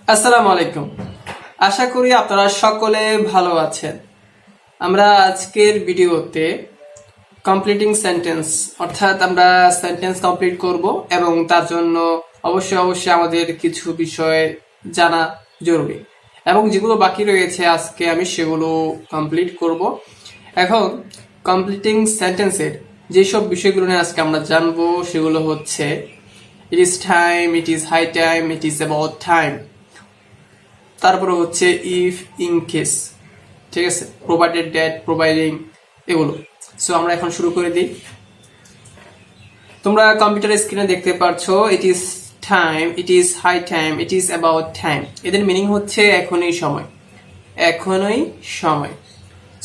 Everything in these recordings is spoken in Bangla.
আসসালামু আলাইকুম। আশা করি আপনারা সকলে ভালো আছেন। আমরা আজকের ভিডিওতে কমপ্লিটিং সেন্টেন্স অর্থাৎ আমরা সেন্টেন্স কমপ্লিট করব এবং তার জন্য অবশ্যই আমাদের কিছু বিষয় জানা জরুরি এবং যেগুলো বাকি রয়েছে আজকে আমি সেগুলো কমপ্লিট করব। এখন কমপ্লিটিং সেন্টেন্সের যেসব বিষয়গুলো নিয়ে আজকে আমরা জানবো সেগুলো হচ্ছে it is time, it is high time, it is about time, তারপরে হচ্ছে ইফ, ইন কেস, ঠিক আছে, প্রোভাইডেড ড্যাট, প্রোভাইডিং, এগুলো। সো আমরা এখন শুরু করে দিই। তোমরা কম্পিউটার স্ক্রিনে দেখতে পাচ্ছ it is time, it is high time, it is about time. এদের মিনিং হচ্ছে এখনই সময়, এখনই সময়।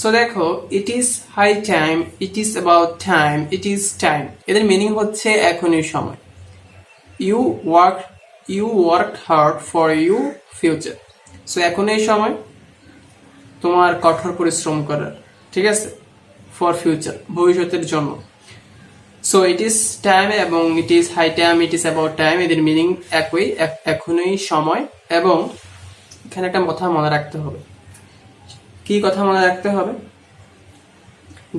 সো দেখো it is high time, it is about time, it is time. এদের মিনিং হচ্ছে এখনই সময়। You work you work hard for you future. So এখন এই সময় তোমার কঠোর পরিশ্রম করার, ঠিক আছে, ফর ফিউচার, ভবিষ্যতের জন্য। সো ইট ইজ টাইম এবং it is high time, it is about time, এদের মিনিং একই, এখনই সময়। এবং এখানে একটা কথা মনে রাখতে হবে। কি কথা মনে রাখতে হবে?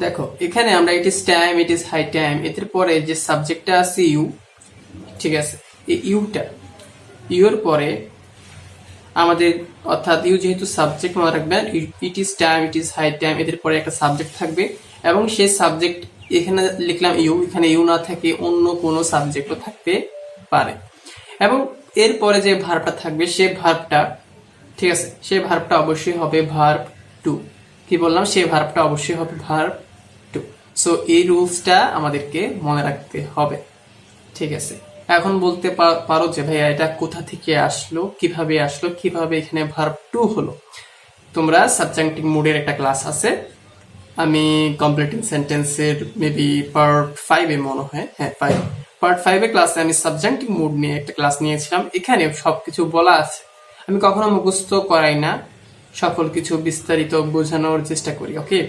দেখো এখানে আমরা it is time, it is high time, এদের পরে যে সাবজেক্টটা আছে ইউ, ঠিক আছে, এই ইউটা, ইউর পরে আমাদের, অর্থাৎ ইউ যেহেতু সাবজেক্ট মনে রাখবেন, it is time, it is high time, এদের পরে একটা সাবজেক্ট থাকবে এবং সেই সাবজেক্ট এখানে লিখলাম ইউ, এখানে ইউ না থাকে অন্য কোনো সাবজেক্টও থাকতে পারে। এবং এরপরে যে ভার্বটা থাকবে সে ভার্বটা, ঠিক আছে, সে ভার্বটা অবশ্যই হবে ভার্ব টু। কি বললাম? সে ভার্বটা অবশ্যই হবে ভার্ব টু। সো এই রুলসটা আমাদেরকে মনে রাখতে হবে, ঠিক আছে। এখন বলতে পারো যে ভাইয়া এটা কোথা থেকে আসলো, কিভাবে এখানে ভার্ব টু হলো। তোমরা সাবজাংটিভ মুডের একটা ক্লাস আছে, আমি কমপ্লিটিং সেন্টেন্সের মেবি পার্ট 5-এ মনে হয়, হ্যাঁ পার্ট 5-এ ক্লাসে আমি সাবজাংটিভ মুড নিয়ে একটা ক্লাস নিয়েছিলাম। এখানে সবকিছু বলা আছে। আমি কখনো মুখস্থ করাই না, সকল কিছু বিস্তারিত বোঝানোর চেষ্টা করি। ওকে,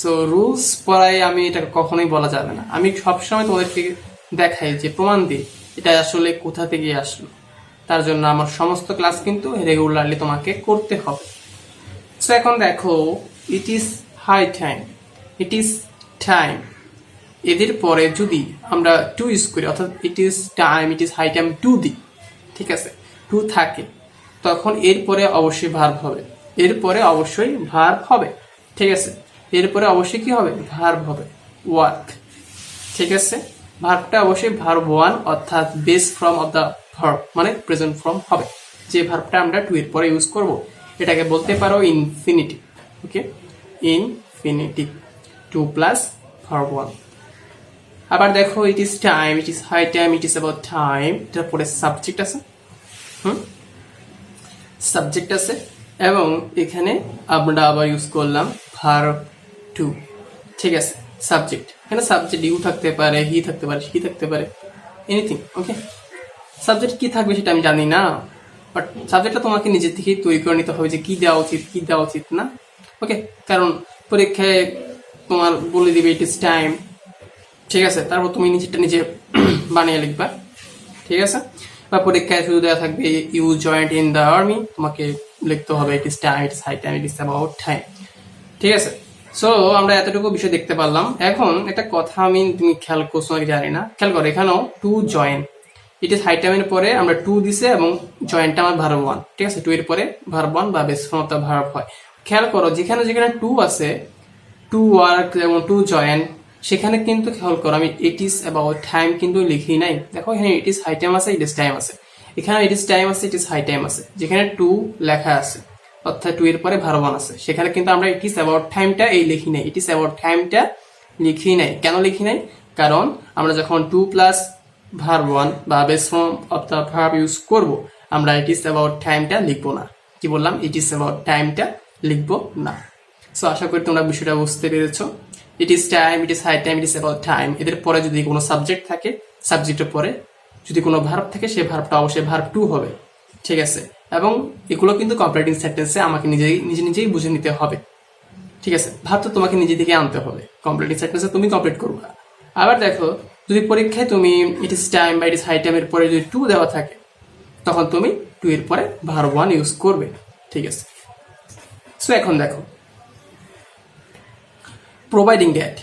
সো রুলস পড়াই আমি এটা কখনোই বলা যাবে না। আমি সবসময় তোমাদেরকে দেখাই যে প্রমাণ দিই এটা আসলে কোথা থেকে আসলো। তার জন্য আমার সমস্ত ক্লাস কিন্তু রেগুলারলি তোমাকে করতে হবে। সো এখন দেখো it is high time, it is time, এদের পরে যদি আমরা টু ইউজ করি, অর্থাৎ it is time, it is high time to দিই, ঠিক আছে, টু থাকে, তখন এরপরে অবশ্যই ভার্ব হবে, এরপরে অবশ্যই ভার্ব হবে, ঠিক আছে, এরপরে অবশ্যই কি হবে? ভার্ব হবে, ওয়ার্ক, ঠিক আছে। ভার্বটা অবশ্যই ভার্ব ওয়ান, অর্থাৎ base form of the verb, মানে প্রেজেন্ট ফর্ম হবে। যে ভার্বটা আমরা টু এর পরে ইউজ করব এটাকে বলতে পারো infinitive. Okay, infinitive, to plus verb one. আবার দেখো it is time, it is high time, it is about time, এটার পরে সাবজেক্ট আছে, সাবজেক্ট আছে এবং এখানে আমরা আবার ইউজ করলাম ভার্ব টু, ঠিক আছে। সাবজেক্ট, এখানে সাবজেক্ট ইউ থাকতে পারে, হি থাকতে পারে, শি থাকতে পারে, এনিথিং। ওকে, সাবজেক্ট কি থাকবে সেটা আমি জানি না, বাট সাবজেক্টটা তোমাকে নিজের থেকেই তৈরি করে নিতে হবে যে কি দেওয়া উচিত, কি দেওয়া উচিত না। ওকে, কারণ পরীক্ষায় তোমার বলে দিবে ইট ইজ টাইম, ঠিক আছে, তারপর তুমি নিজেরটা নিজে বানিয়ে লিখবা, ঠিক আছে। বা পরীক্ষায় শুধু দেওয়া থাকবে you joined in the army, তোমাকে লিখতে হবে it is time, it is high time, it is about time, ঠিক আছে। সো আমরা এতটুকু বিষয় দেখতে পারলাম। এখন একটা কথা আমি, তুমি খেয়াল করছো নাকি জানি না, খেয়াল করো এখানেও to join, it is high টাইমের পরে আমরা টু দিছে এবং জয়েন্টটা আমার ভার্ব ওয়ান, ঠিক আছে, টু এর পরে ভার্ব ওয়ান বা base form of the verb হয়। খেয়াল করো যেখানে যেখানে টু আছে, টু ওয়ার্ক এবং টু জয়েন, সেখানে কিন্তু খেয়াল করো আমি ইট ইজ অ্যাবাউট টাইম কিন্তু লিখি নাই। দেখো এখানে ইট ইজ হাই টাইম আছে, ইট ইজ টাইম আছে, এখানে ইট ইজ টাইম আছে, ইট ইজ হাই টাইম আছে। যেখানে টু লেখা আছে অর্থাৎ টু এর পরে ভার্ব ওয়ান আছে, সেখানে কিন্তু আমরা ইট ইজ অ্যাবাউট টাইমটা এই লিখি নাই, ইট ইজ অ্যাবাউট টাইমটা লিখি নাই। কেন লিখি নাই? কারণ আমরা যখন টু প্লাস ভার্ব ওয়ান বা base form of the verb use করব, আমরা ইট ইজ অ্যাবাউট টাইমটা লিখবো না। কি বললাম? ইট ইজ অ্যাবাউট টাইমটা লিখবো না। সো আশা করি তোমরা বিষয়টা বুঝতে পেরেছো। It is time, it is high time, it is about time, এদের পরে যদি কোনো সাবজেক্ট থাকে, সাবজেক্টের পরে যদি কোনো ভার্ব থাকে, সেই ভার্বটা অবশ্যই ভার্ব টু হবে, ঠিক আছে। এবং এগুলো কিন্তু কমপ্লিটিং সেন্টেন্সে আমাকে নিজেই বুঝে নিতে হবে, ঠিক আছে। ভাব তো তোমাকে নিজে থেকে আনতে হবে, কমপ্লিটিং সেন্টেন্সে তুমি কমপ্লিট করবে। আবার দেখো যদি পরীক্ষায় তুমি ইট ইজ টাইম বা ইট ইজ হাই টাইমের পরে যদি টু দেওয়া থাকে, তখন তুমি টু এর পরে ভার্ব ওয়ান ইউজ করবে, ঠিক আছে। সো এখন দেখো প্রোভাইডিং দ্যাট,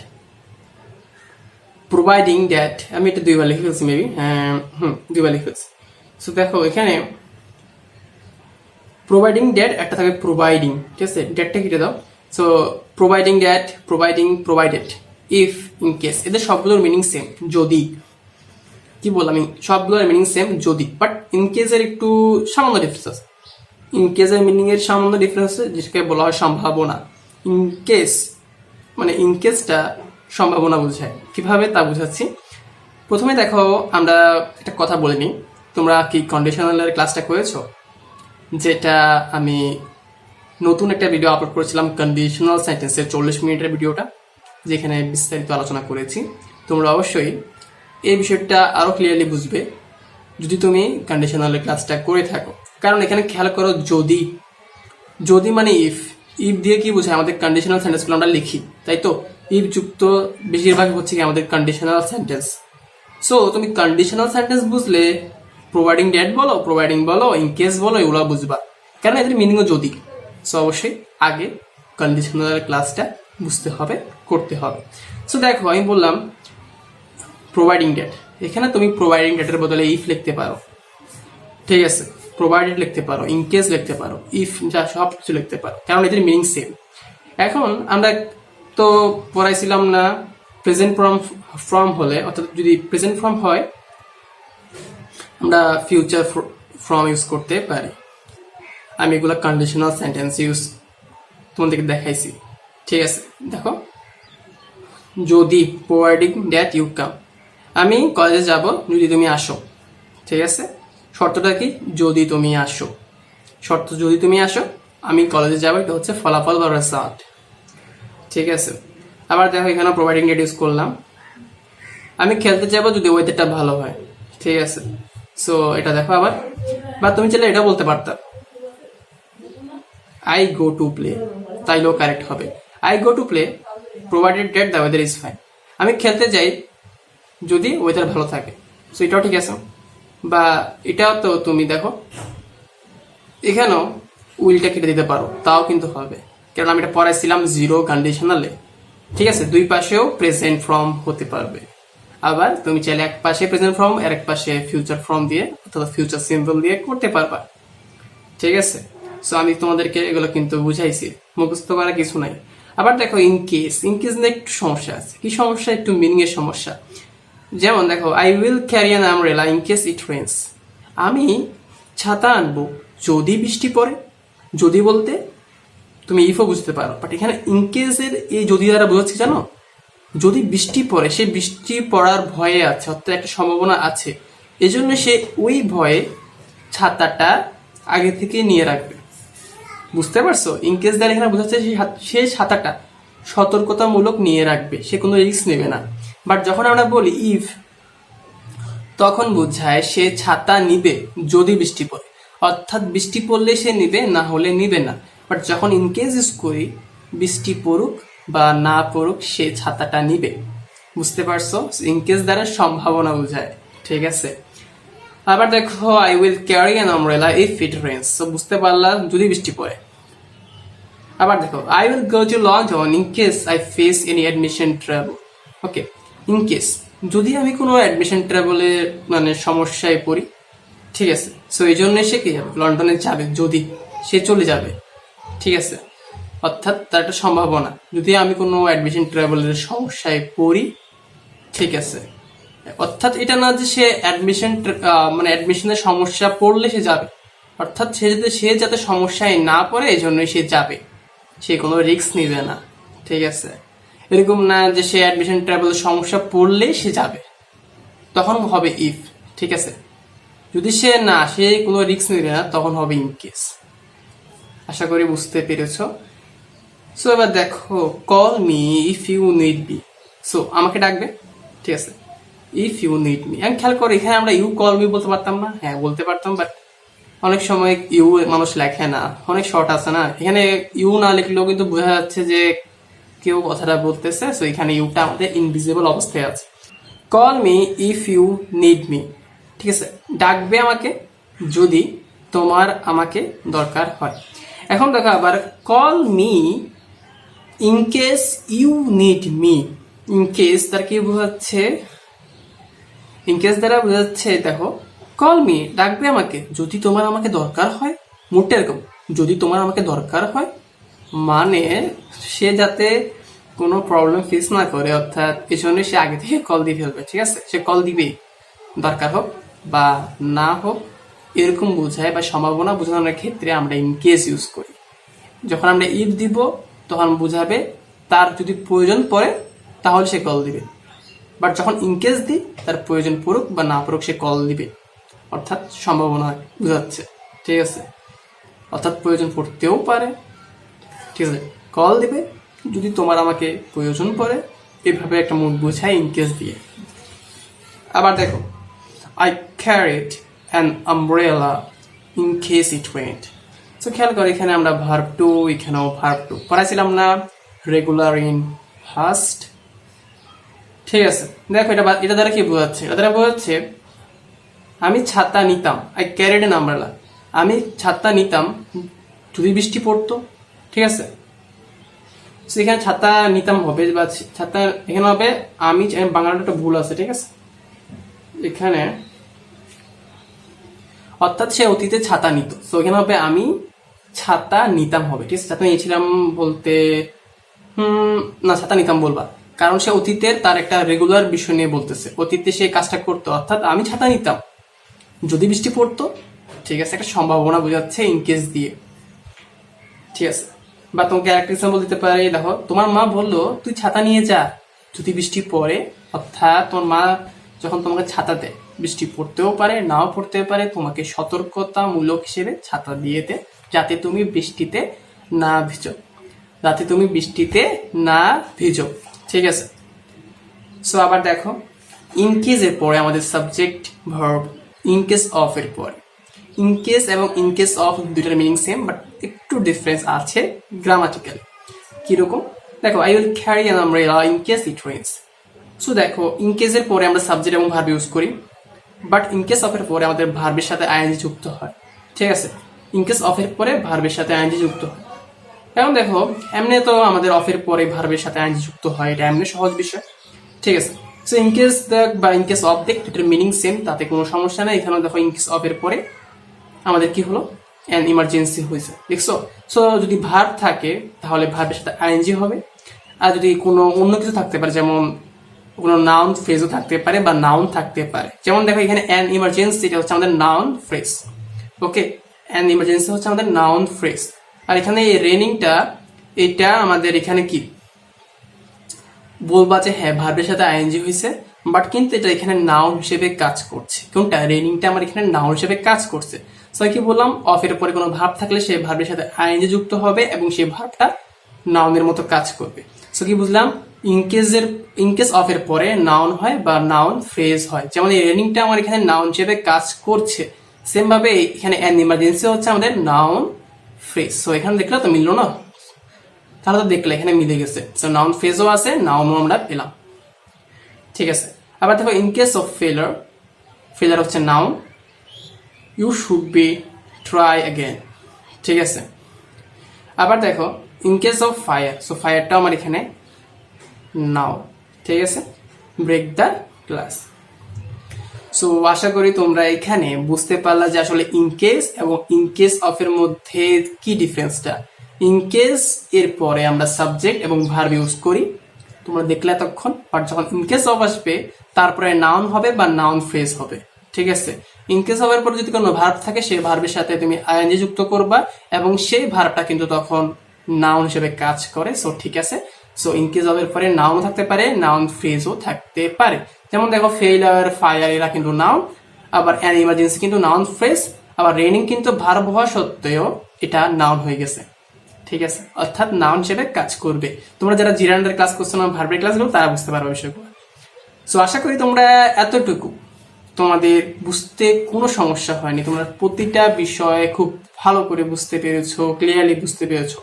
প্রোভাইডিং দ্যাট আমি এটা দুইবার লিখে ফেলছি মেবি, দুইবার লিখে ফেলছি। সো দেখো এখানে প্রোভাইডিং দ্যাট একটা থাকবে প্রোভাইডিং, ঠিক আছে, ড্যাটটা কেটে দাও। So providing that, providing, provided, if, in case, এদের সবগুলোর মিনিং সেম, যদি, কি বললাম আমি, সবগুলোর মিনিং সেম যদি, বাট ইন কেসের একটু সামান্য ডিফারেন্স আছে। ইন কেসের মিনিং এর সামান্য ডিফারেন্স আছে, যেটাকে বলা হয় সম্ভাবনা। ইন কেস মানে ইন কেসটা সম্ভাবনা বোঝায়। কিভাবে তা বুঝাচ্ছি। প্রথমে দেখো আমরা একটা কথা বলে নিই, তোমরা কি কন্ডিশনালের ক্লাসটা করেছো? যেটা আমি নতুন একটা ভিডিও আপলোড করেছিলাম কন্ডিশনাল সেন্টেন্সের 40 মিনিটের ভিডিওটা, যেখানে বিস্তারিত আলোচনা করেছি। তোমরা অবশ্যই এই বিষয়টা আরো ক্লিয়ারলি বুঝবে যদি তুমি কন্ডিশনালের ক্লাসটা করে থাকো। কারণ এখানে খেয়াল করো, যদি, যদি মানে ইফ, ইফ দিয়ে কি বোঝায়, আমাদের কন্ডিশনাল সেন্টেন্সগুলো আমরা লিখি, তাই তো। ইফ যুক্ত বেশিরভাগ হচ্ছে কি আমাদের কন্ডিশনাল সেন্টেন্স। সো তুমি কন্ডিশনাল সেন্টেন্স বুঝলে প্রোভাইডিং ড্যাট বলো, প্রোভাইডিং বলো, ইন কেস বলো, এগুলো বুঝবা, কারণ এদের মিনিংও যদি। সো অবশ্যই আগে কন্ডিশনাল ক্লাসটা বুঝতে হবে, করতে হবে। সো দেখো আমি বললাম প্রোভাইডিং ড্যাট, এখানে তুমি প্রোভাইডিং ড্যাটের বদলে ইফ লিখতে পারো, ঠিক আছে, প্রোভাইডেড লিখতে পারো, ইন কেস লিখতে পারো, ইফ, যা সব কিছু লিখতে পারো, কারণ এদের মিনিং সেম। এখন আমরা তো পড়াইছিলাম না প্রেজেন্ট ফর্ম হলে, অর্থাৎ যদি প্রেজেন্ট ফর্ম হয় আমরা ফিউচার ফর্ম ইউজ করতে পারি। আমি এগুলো কন্ডিশনাল সেন্টেন্স ইউজ তোমাদেরকে দেখাইছি, ঠিক আছে। দেখো যদি, প্রোভাইডিং দ্যাট ইউ কাম, আমি কলেজে যাব যদি তুমি আসো, ঠিক আছে। শর্তটা কি? যদি তুমি আসো, শর্ত যদি তুমি আসো, আমি কলেজে যাবো, এটা হচ্ছে ফলাফল বা রেজাল্ট, ঠিক আছে। আবার দেখো এখানে প্রোভাইডিং ডেট ইউজ করলাম, আমি খেলতে যাবো যদি ওয়েদারটা ভালো হয়, ঠিক আছে। সো এটা দেখো আবার, বা তুমি চাইলে এটা বলতে পারতা আই গো টু প্লে, তাইলেও কারেক্ট হবে। I go to play provided that the weather is fine, আমি খেলতে যাই যদি ওয়েদার ভালো থাকে, সো এটাও ঠিক আছে। বা এটাও তো তুমি দেখো এখানেও উইলটা কেটে দিতে পারো, তাও কিন্তু হবে, কারণ আমি এটা পড়াইছিলাম জিরো কন্ডিশনালে, ঠিক আছে। দুই পাশেও প্রেজেন্ট ফর্ম হতে পারবে। আবার তুমি চাইলে এক পাশে প্রেজেন্ট ফর্ম আর এক পাশে ফিউচার ফর্ম দিয়ে অথবা ফিউচার সিম্বল দিয়ে করতে পারবা, ঠিক আছে। সো আমি তোমাদেরকে এগুলো কিন্তু বুঝাইছি, মুখস্থ করার কিছু নাই। আবার দেখো ইন কেস, ইন কেস নিয়ে একটু সমস্যা আছে। কি সমস্যা? একটু মিনিং এর সমস্যা। যেমন দেখো I will carry an umbrella in case it Reigns, আমি ছাতা আনবো যদি বৃষ্টি পড়ে। যদি বলতে তুমি ইফও বুঝতে পারো, বাট এখানে ইন কেসের এই যদি দ্বারা বোঝাচ্ছি জানো, যদি বৃষ্টি পড়ে, সে বৃষ্টি পড়ার ভয়ে আছে, অর্থাৎ একটা সম্ভাবনা আছে, এজন্য সে ওই ভয়ে ছাতাটা আগে থেকে নিয়ে রাখবে, বুঝতে পারছো? ইনকেস দ্বারা এখানে বোঝাচ্ছে সে ছাতাটা সতর্কতামূলক নিয়ে রাখবে, সে কোনো রিস্ক নেবে না। বাট যখন আমরা বলি ইফ, তখন বোঝায় সে ছাতা নিবে যদি বৃষ্টি পড়ে, অর্থাৎ বৃষ্টি পড়লে সে নিবে, না হলে নিবে না। বাট যখন ইনকেস ইউজ করি, বৃষ্টি পড়ুক বা না পড়ুক সে ছাতাটা নিবে, বুঝতে পারছো? ইনকেস দ্বারা সম্ভাবনা বোঝায়, ঠিক আছে। আবার দেখো I will carry an umbrella if it Reigns, তো বুঝতে পারলাম যদি বৃষ্টি পড়ে। আবার দেখো I will go to London in case I face any admission trouble. Okay, in case যদি আমি কোনো অ্যাডমিশন ট্রাবলের মানে সমস্যায় পড়ি, ঠিক আছে। সো এই জন্য সে কি যাবে, লন্ডনে যাবে, যদি সে চলে যাবে, ঠিক আছে। অর্থাৎ তার একটা সম্ভাবনা, যদি আমি কোনো অ্যাডমিশন ট্রাভেলের সমস্যায় পড়ি, ঠিক আছে। অর্থাৎ এটা না যে সে মানে অ্যাডমিশনের সমস্যা পড়লে সে যাবে, অর্থাৎ সে যাতে সমস্যায় না পড়ে এই জন্যই সে যাবে, সে কোনো রিস্ক নিবে না, ঠিক আছে। এরকম না যে সে অ্যাডমিশন ট্রাভেলের সমস্যা পড়লেই সে যাবে, তখন হবে ইফ, ঠিক আছে। যদি সে কোনো রিস্ক নিবে না, তখন হবে ইন কেস। আশা করি বুঝতে পেরেছো। সো এবার দেখো call me if you need me, so আমাকে ডাকবে, ঠিক আছে। ইফ ইউ নিড মি, আমি খেয়াল করো এখানে আমরা ইউ কল মি বলতে পারতাম না? হ্যাঁ বলতে পারতাম, বাট অনেক সময় ইউ মানুষ লেখে না, অনেক শর্ট আছে না, এখানে ইউ না লিখলেও কিন্তু বোঝা যাচ্ছে যে কেউ কথাটা বলতেছে। সো এখানে ইউটা আমাদের ইনভিজিবল অবস্থায় আছে। Call me if you need me, ঠিক আছে। ডাকবে আমাকে যদি তোমার আমাকে দরকার হয়। এখন দেখো আবার call me in case you need me. In case তার কি বোঝাচ্ছে? ইন কেস দ্বারা বোঝাচ্ছে দেখো কল মি ডাকবে আমাকে যদি তোমার আমাকে দরকার হয়। মোটে এরকম যদি তোমার আমাকে দরকার হয়, মানে সে যাতে কোনো প্রবলেম ফেস না করে, অর্থাৎ এই জন্য সে আগে থেকে কল দিয়ে ফেলবে। ঠিক আছে, সে কল দিবে দরকার হোক বা না হোক, এরকম বোঝায় বা সম্ভাবনা বোঝানোর ক্ষেত্রে আমরা ইন কেস ইউজ করি। যখন আমরা ইফ দিব তখন বোঝাবে তার যদি প্রয়োজন পড়ে তাহলে সে কল দিবে, বাট যখন ইনকেস দিই তার প্রয়োজন পড়ুক বা না পড়ুক সে কল দিবে, অর্থাৎ সম্ভাবনা বোঝাচ্ছে। ঠিক আছে, অর্থাৎ প্রয়োজন পড়তেও পারে। ঠিক আছে, কল দিবে যদি তোমার আমাকে প্রয়োজন পড়ে, এভাবে একটা মুড বোঝায় ইনকেস দিয়ে। আবার দেখো I carried an umbrella in case it went. তো খেয়াল করো এখানে আমরা ভার্ব টু, এখানেও ভার্ব টু পড়াইছিলাম না, রেগুলার ইন ফার্স্ট। ঠিক আছে, দেখো এটা দ্বারা কি বোঝাচ্ছে? এটা দ্বারা বোঝাচ্ছে আমি ছাতা নিতাম, আই ক্যারিড অ্যান আমব্রেলা, আমি ছাতা নিতাম যদি বৃষ্টি পড়তো। ঠিক আছে, এখানে ছাতা নিতাম হবে বা ছাতা এখানে হবে আমি, বাংলাটা একটা ভুল আছে। ঠিক আছে, এখানে অর্থাৎ সে অতীতে ছাতা নিত, তো এখানে হবে আমি ছাতা নিতাম হবে। ঠিক আছে, ছাতা নিয়েছিলাম বলতে না, ছাতা নিতাম বলবা, কারণ সে অতীতের তার একটা রেগুলার বিষয় নিয়ে বলতেছে, অতীতে সে কাজটা করতো, অর্থাৎ আমি ছাতা নিতাম যদি বৃষ্টি পড়তো। ঠিক আছে, একটা সম্ভাবনা বোঝাচ্ছে ইনকেস দিয়ে। ঠিক আছে, বা তোমাকে একটা এক্সাম্পল দিতে পারি, দেখো তোমার মা বললো তুই ছাতা নিয়ে যা যদি বৃষ্টি পড়ে, অর্থাৎ তোমার মা যখন তোমাকে ছাতা দেয়, বৃষ্টি পড়তেও পারে নাও পড়তে পারে, তোমাকে সতর্কতামূলক হিসেবে ছাতা দিয়ে দেয় যাতে তুমি বৃষ্টিতে না ভিজো, যাতে তুমি বৃষ্টিতে না ভিজো। ঠিক আছে, সো আবার দেখো ইনকেস এর পরে আমাদের সাবজেক্ট ভার্ব, ইনকেস অফ এর পরে। ইনকেস এবং ইনকেস অফ দুইটার মিনিং সেম, বাট একটু ডিফারেন্স আছে গ্রামাটিক্যালি। কিরকম? দেখো I will carry an umbrella in case it rains. So দেখো ইনকেস এর পরে আমরা সাবজেক্ট এবং ভার্ব ইউজ করি, বাট ইনকেস অফ এর পরে আমাদের ভার্বের সাথে আইএনজি যুক্ত হয়। ঠিক আছে, ইনকেস অফ এর পরে ভার্বের সাথে আইএনজি যুক্ত হয়। এখন দেখো এমনি তো আমাদের অফের পরে ভার্বের সাথে আইএনজি যুক্ত হয়, এটা এমনি সহজ বিষয়। ঠিক আছে, সো ইনকেস দেখ বা ইনকেস অফ দেখ, এটার মিনিং সেম, তাতে কোনো সমস্যা নেই। এখানে দেখো ইনকেস অফ এর পরে আমাদের কি হলো, অ্যান ইমার্জেন্সি হয়েছে, দেখছো? সো যদি ভার্ব থাকে তাহলে ভার্বের সাথে আইএনজি হবে, আর যদি কোনো অন্য কিছু থাকতে পারে, যেমন কোনো নাউন ফ্রেজও থাকতে পারে বা নাউন থাকতে পারে। যেমন দেখো এখানে অ্যান ইমার্জেন্সি, এটা হচ্ছে আমাদের noun phrase. Okay, an emergency হচ্ছে আমাদের নাউন ফ্রেজ। আর এখানে এই রেনিংটা, এটা আমাদের এখানে কি বলবা যে হ্যাঁ ভার্বের সাথে আইএনজি হয়েছে, বাট কিন্তু এটা এখানে নাউন হিসেবে কাজ করছে। কোনটা? রেনিংটা আমার এখানে নাউন হিসেবে কাজ করছে। সো কি বললাম, অফ এর পরে কোনো ভার্ব থাকলে সেই ভার্বের সাথে আইএনজি যুক্ত হবে এবং সেই ভার্বটা নাউনের মতো কাজ করবে। সো কি বুঝলাম, ইনকেস অফ এর পরে নাউন হয় বা নাউন ফ্রেজ হয়। যেমন এই রেনিংটা আমার এখানে নাউন হিসেবে কাজ করছে, সেম ভাবে এখানে অ্যান ইমার্জেন্সি হচ্ছে আমাদের নাউন ফ্রেজ। সো এখানে দেখলে তো মিললো না? তাহলে তো দেখলে এখানে মিলে গেছে। সো নাউন ফ্রেজও আছে, নাউনও আমরা পেলাম। ঠিক আছে, আবার দেখো in case of failure, failure হচ্ছে noun, you should be try again. ঠিক আছে, আবার দেখো in case of fire, so ফায়ারটা আমার এখানে নাউন। ঠিক আছে, ব্রেক দ্য গ্লাস। সো আশা করি তোমরা এখানে বুঝতে পারলা যে আসলে ইনকেস এবং ইনকেস অফ এর মধ্যে কি ডিফারেন্সটা। ইনকেস এর পরে আমরা সাবজেক্ট এবং ভার্ব ইউজ করি, তোমরা দেখলে এতক্ষণ, বাট যখন ইনকেস অফ আসবে তারপরে নাউন হবে বা নাউন ফ্রেজ হবে। ঠিক আছে, ইনকেস অফ এর পরে যদি কোনো ভার্ব থাকে সেই ভার্বের সাথে তুমি আইএনজি যুক্ত করবা এবং সেই ভার্বটা কিন্তু তখন নাউন হিসেবে কাজ করে। সো ঠিক আছে, সো ইনকেস অফ এর পরে নাউন থাকতে পারে, নাউন ফ্রেজও থাকতে পারে। যেমন দেখো ফেইলার, ফায়ার এরা কিন্তু নাউন, আবার অ্যান ইমার্জেন্সি কিন্তু নাউন ফ্রেজ, আবার রেনিং কিন্তু ভার্ব হওয়া সত্ত্বেও এটা নাউন হয়ে গেছে। ঠিক আছে, অর্থাৎ নাউন হিসেবে কাজ করবে। তোমরা যারা জিরান্ডার ক্লাস করছো না, ভার্বের ক্লাসগুলো, তারা বুঝতে পারবে বিষয়গুলো। সো আশা করি তোমরা এতটুকু তোমাদের বুঝতে কোনো সমস্যা হয়নি, তোমরা প্রতিটা বিষয় খুব ভালো করে বুঝতে পেরেছো, ক্লিয়ারলি বুঝতে পেরেছো।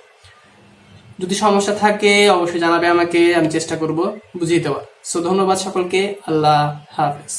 যদি সমস্যা থাকে অবশ্যই জানাবে আমাকে, আমি চেষ্টা করব বুঝিয়ে দেওয়ার। সো ধন্যবাদ সকলকে, আল্লাহ হাফেজ।